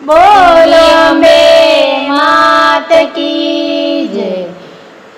બોલો અંબે માત કી જય।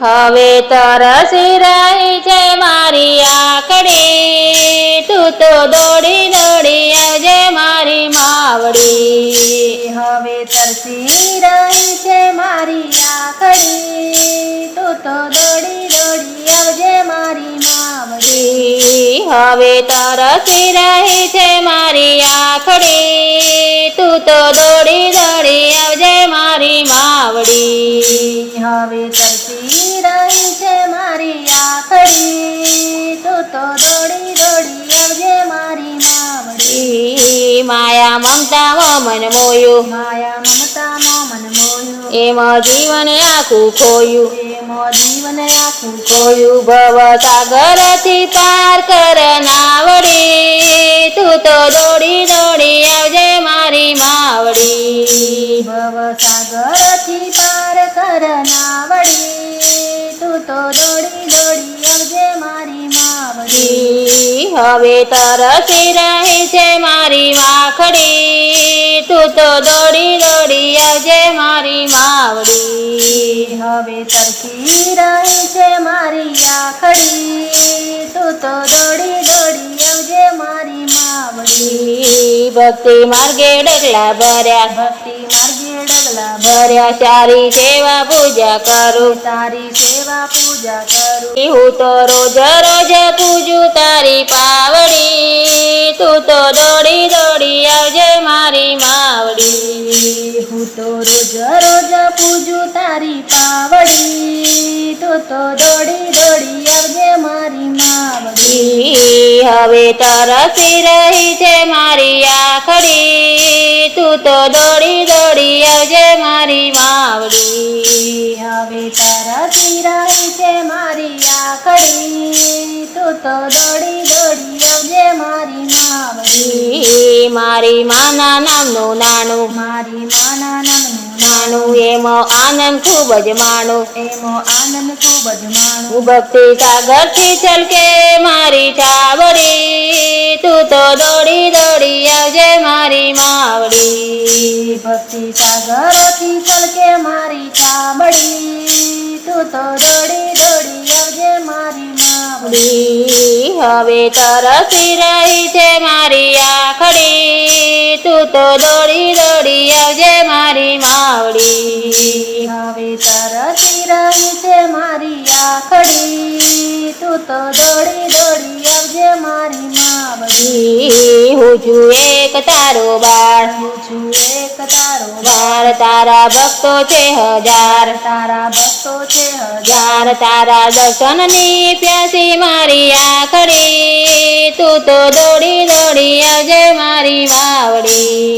હવે તરસી રહી છે મારી આંખડી, તું તો દોડી દોડી આવજે મારી માવડી। હવે તરસી રહી છે મારી આંખડી, તું તો દોડી દોડી આવજે મારી માવડી। હવે તરસી રહી છે મારી આંખડી, તું તો દોડી દોડી આવજે મારી માવડી। હવે તરસી રહી છે મારી આંખડી, તું તો દોડી દોડી આવજે મારી માવડી। માયા મમતા મન મોયું, માયા મમતામાં મન મોયું, એમાં જીવન આખું ખોયું, એમાં જીવન આખું ખોયું। ભવ સાગરથી પાર કર નાવડી, તું તો દોડી દોડી આવજે મારી માવડી। ભવસાગરથી પાર કર નાવડી, તું તો દોડી દોડી આવજે મારી માવડી। હવે તરસી રહી છે મારી માખડી, તું તો દોડી દોડી આવજે મારી માવડી। હવે તરસી રહી છે મારી આંખડી, તું તો દોડી દોડી આવજે મારી માવડી। ભક્તિ માર્ગે ડગલા ભર્યા, ભક્તિ માર્ગે ડગલા ભર્યા સારી સેવા પૂજા કરું, તારી સેવા પૂજા કરું। હું તો રોજ રોજ પૂજું તારી પાવડી, તું તો દોડી દોડી આવજે મારી માવડી। હું તો રોજ રોજ પૂજું તારી પાવડી, તું તો દોડી દોડી આવજે મારી માવડી। હવે તરસી રહી છે મારી આંખડી, તું તો દોડી દોડી આવજે મારી માવડી। હવે તરસી રહી છે મારી આંખડી, તું તો દોડી દોડી આવજે મારી માવડી। મારી માના નામનું નાનું, મારી માના નામનું નાનું એમાં આનંદ ખૂબ જ માણું, એમાં આનંદ ખૂબ જ માણું। ભક્તિ સાગરથી છલકે મારી છાવડી, તું તો દોડી દોડી આવજે મારી માવડી। ભક્તિ સાગરથી છલકે મારી ચામડી, તું તો દોડી દોડી આવજે મારી માવડી। હવે તરસી રહી છે મારી આંખડી, તું તો દોડી દોડી આવજે મારી માવડી। હવે તરસી રહી છે મારી આંખડી, તું તો દોડી દોડી આવજે મારી માવડી। હું છું એક તારો બાળ, હું છું એક તારો બાળ તારા ભક્તો છે હજાર, તારા ભક્તો છે હજાર। હજાર તારા દર્શનની પ્યાસી મારી આંખડી, તું તો દોડી દોડી આવજે મારી માવડી।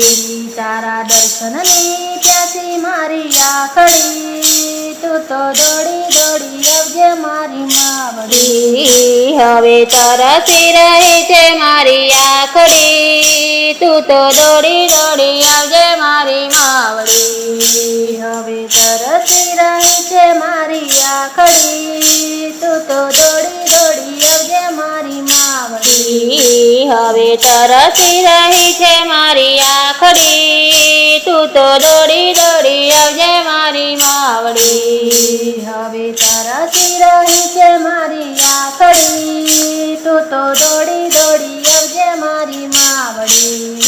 તારા દર્શનની પ્યાસી મારી આંખડી, તું તો દોડી દોડી આવજે મારી માવડી। હવે તરસી રહી છે મારી આંખડી, તું તો દોડી દોડી આવજે મારી માવડી। હવે તરસી રહી છે મારી આંખડી, તું તો દોડી દોડી આવજે મારી માવડી। હવે તરસી રહી છે મારી આંખડી, તું તો દોડી દોડી આવજે મારી માવડી। હવે તરસી રહી છે મારી આંખડી, તું તો દોડી દોડી આવજે મારી માવડી।